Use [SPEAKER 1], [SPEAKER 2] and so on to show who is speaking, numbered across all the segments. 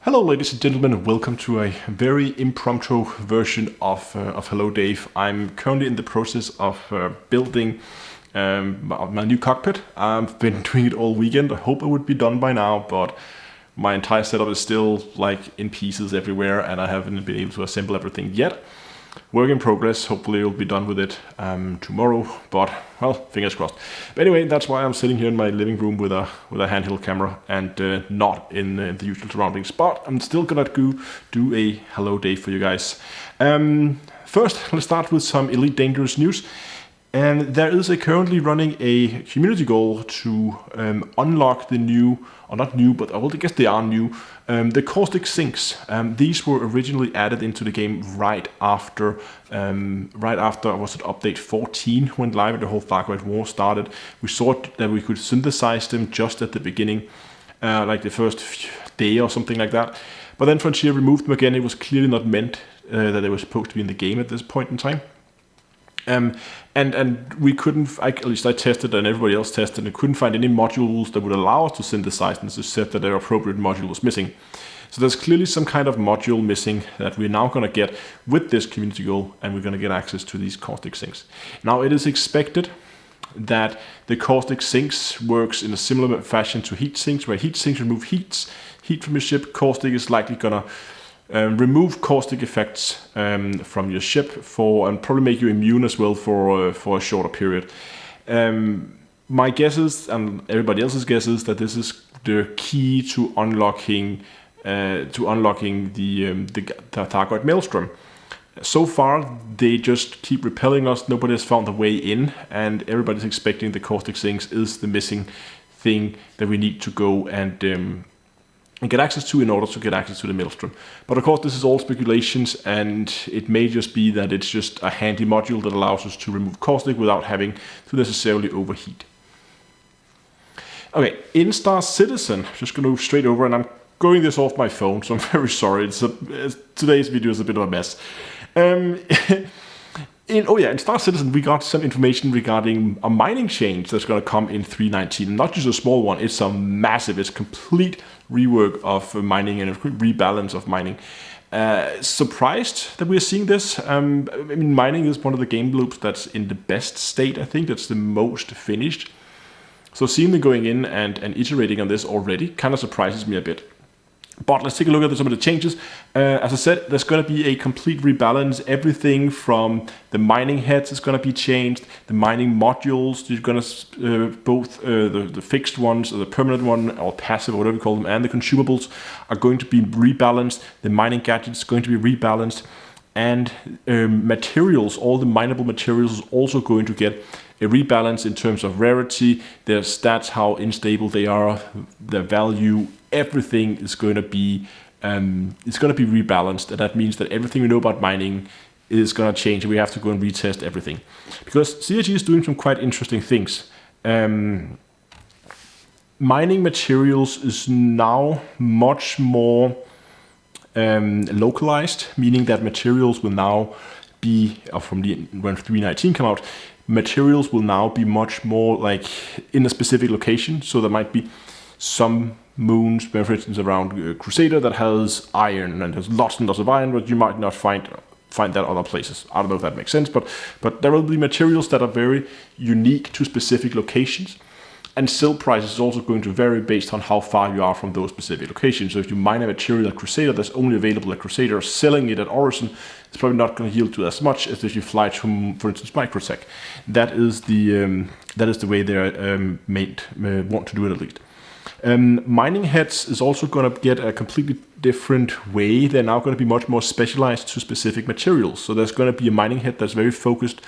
[SPEAKER 1] Hello ladies and gentlemen, and welcome to a very impromptu version of Hello Dave. I'm currently in the process of building my new cockpit. I've been doing it all weekend. I hope it would be done by now, but my entire setup is still like in pieces everywhere and I haven't been able to assemble everything yet. Work in progress. Hopefully we'll be done with it tomorrow, but well, fingers crossed. But anyway, that's why I'm sitting here in my living room with a handheld camera and not in the usual surroundings. But I'm still gonna do a Hello Day for you guys. First, let's start with some Elite Dangerous news. And there is currently running a community goal to unlock the new, or not new, but I guess they are new, the caustic sinks. These were originally added into the game right after was it update 14 went live and the whole Far Cry War started. We saw that we could synthesize them just at the beginning, like the first day or something like that. But then Frontier removed them again. It was clearly not meant that they were supposed to be in the game at this point in time. And we couldn't, at least I tested and everybody else tested, and couldn't find any modules that would allow us to synthesize, and it said that their appropriate module was missing. So there's clearly some kind of module missing that we're now going to get with this community goal, and we're going to get access to these caustic sinks. Now it is expected that the caustic sinks works in a similar fashion to heat sinks, where heat sinks remove heat from your ship. Caustic is likely going to remove caustic effects from your ship and probably make you immune as well for a shorter period. My guess is, and everybody else's guess is, that this is the key to unlocking the Thargoid Maelstrom. So far, they just keep repelling us. Nobody has found a way in, and everybody's expecting the caustic sinks is the missing thing that we need to go and get access to in order to get access to the Maelstrom. But of course this is all speculations, and it may just be that it's just a handy module that allows us to remove caustic without having to necessarily overheat. Okay, in Star Citizen, just going to go straight over, and I'm going this off my phone, so I'm very sorry. Today's video is a bit of a mess. In Star Citizen, we got some information regarding a mining change that's going to come in 3.19. Not just a small one, it's a massive, it's complete rework of mining and a rebalance of mining. Surprised that we're seeing this. I mean, mining is one of the game loops that's in the best state, I think. That's the most finished. So seeing them going in and iterating on this already kind of surprises me a bit. But let's take a look at some of the changes. As I said, there's going to be a complete rebalance. Everything from the mining heads is going to be changed. The mining modules, you're going to both the fixed ones, or the permanent one, or passive, or whatever you call them, and the consumables are going to be rebalanced. The mining gadgets is going to be rebalanced, and materials, all the mineable materials, is also going to get a rebalance in terms of rarity, their stats, how unstable they are, their value. Everything is going to be rebalanced, and that means that everything we know about mining is going to change, and we have to go and retest everything, because CIG is doing some quite interesting things. Mining materials is now much more localized, meaning that materials will now be, when 3.19 come out, materials will now be much more like in a specific location. So there might be some moons, for instance, around Crusader that has iron, and there's lots and lots of iron, but you might not find that other places. I don't know if that makes sense, but there will be materials that are very unique to specific locations. And sale price is also going to vary based on how far you are from those specific locations. So if you mine a material at Crusader that's only available at Crusader, selling it at Orison, it's probably not going to yield to as much as if you fly to, for instance, Microtech. That is the way they want to do it, at least. Mining heads is also going to get a completely different way. They're now going to be much more specialized to specific materials. So there's going to be a mining head that's very focused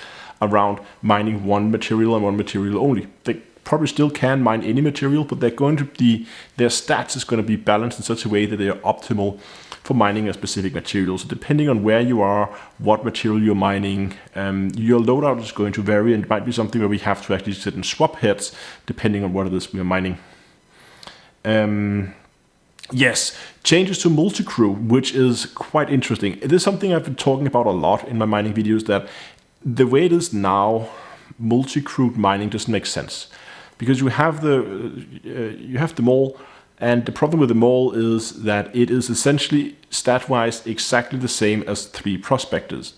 [SPEAKER 1] around mining one material and one material only. They probably still can mine any material, but their stats is going to be balanced in such a way that they are optimal for mining a specific material. So depending on where you are, what material you're mining, your loadout is going to vary, and it might be something where we have to actually sit and swap heads depending on what it is we are mining. Yes, changes to multi-crew, which is quite interesting. It is something I've been talking about a lot in my mining videos, that the way it is now, multi-crewed mining doesn't make sense, because you have them all And the problem with the mole is that it is essentially stat-wise exactly the same as 3 prospectors.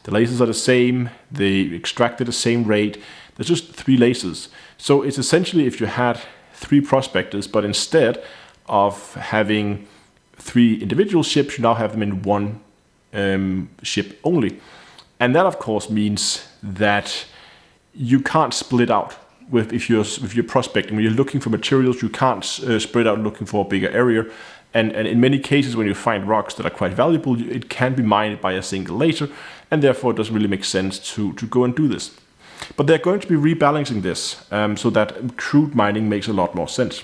[SPEAKER 1] The lasers are the same, they extract at the same rate, there's just 3 lasers. So it's essentially if you had 3 prospectors, but instead of having 3 individual ships, you now have them in 1 ship only. And that of course means that you can't split out if you're prospecting. When you're looking for materials, you can't spread out looking for a bigger area. And in many cases, when you find rocks that are quite valuable, it can be mined by a single laser, and therefore it doesn't really make sense to go and do this. But they're going to be rebalancing this so that crude mining makes a lot more sense.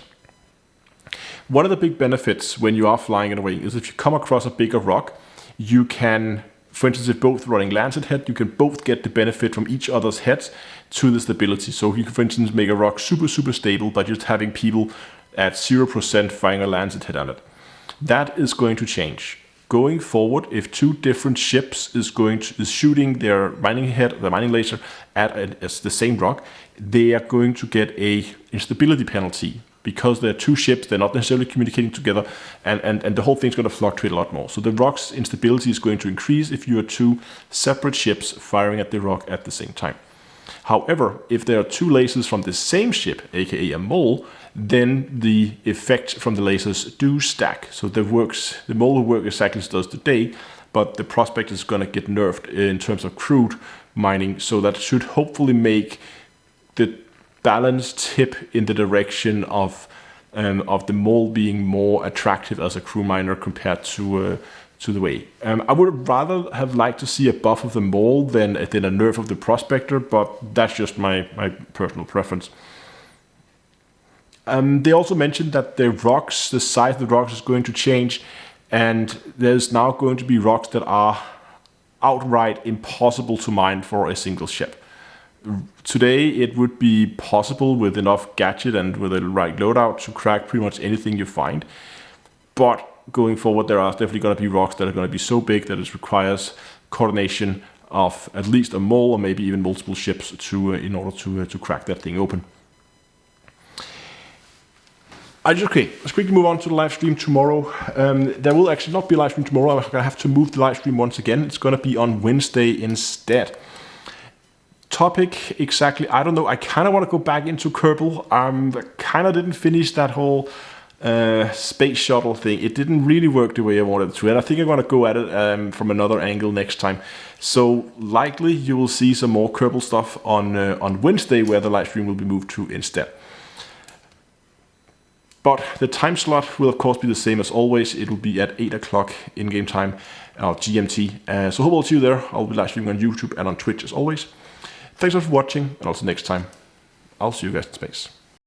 [SPEAKER 1] One of the big benefits when you are flying in a wing is if you come across a bigger rock, you can, for instance, if both running Lancet head, you can both get the benefit from each other's heads to the stability. So you can, for instance, make a rock super stable by just having people at 0% firing a Lancet head on it. That is going to change. Going forward, if 2 different ships is shooting their mining head, the mining laser at the same rock, they are going to get a instability penalty. Because they're 2 ships, they're not necessarily communicating together, and the whole thing's going to fluctuate a lot more. So the rock's instability is going to increase if you are 2 separate ships firing at the rock at the same time. However, if there are 2 lasers from the same ship, aka a mole, then the effect from the lasers do stack. So the mole will work exactly as it does today, but the prospect is going to get nerfed in terms of crude mining. So that should hopefully make the balance tip in the direction of the mole being more attractive as a crew miner compared to the way. I would rather have liked to see a buff of the mole than a nerf of the prospector, but that's just my personal preference. They also mentioned that the size of the rocks is going to change, and there's now going to be rocks that are outright impossible to mine for a single ship. Today it would be possible with enough gadget and with the right loadout to crack pretty much anything you find. But going forward, there are definitely going to be rocks that are going to be so big that it requires coordination of at least a mole or maybe even multiple ships in order to crack that thing open. Let's quickly move on to the live stream tomorrow. There will actually not be a live stream tomorrow. I'm going to have to move the live stream once again. It's going to be on Wednesday instead. Topic exactly, I don't know. I kind of want to go back into Kerbal. I kind of didn't finish that whole space shuttle thing. It didn't really work the way I wanted it to, and I think I'm going to go at it from another angle next time. So likely you will see some more Kerbal stuff on Wednesday, where the live stream will be moved to instead. But the time slot will of course be the same as always. It will be at 8 o'clock in-game time, GMT. So hope I'll see you there. I'll be live streaming on YouTube and on Twitch as always. Thanks for watching, and also next time, I'll see you guys in space.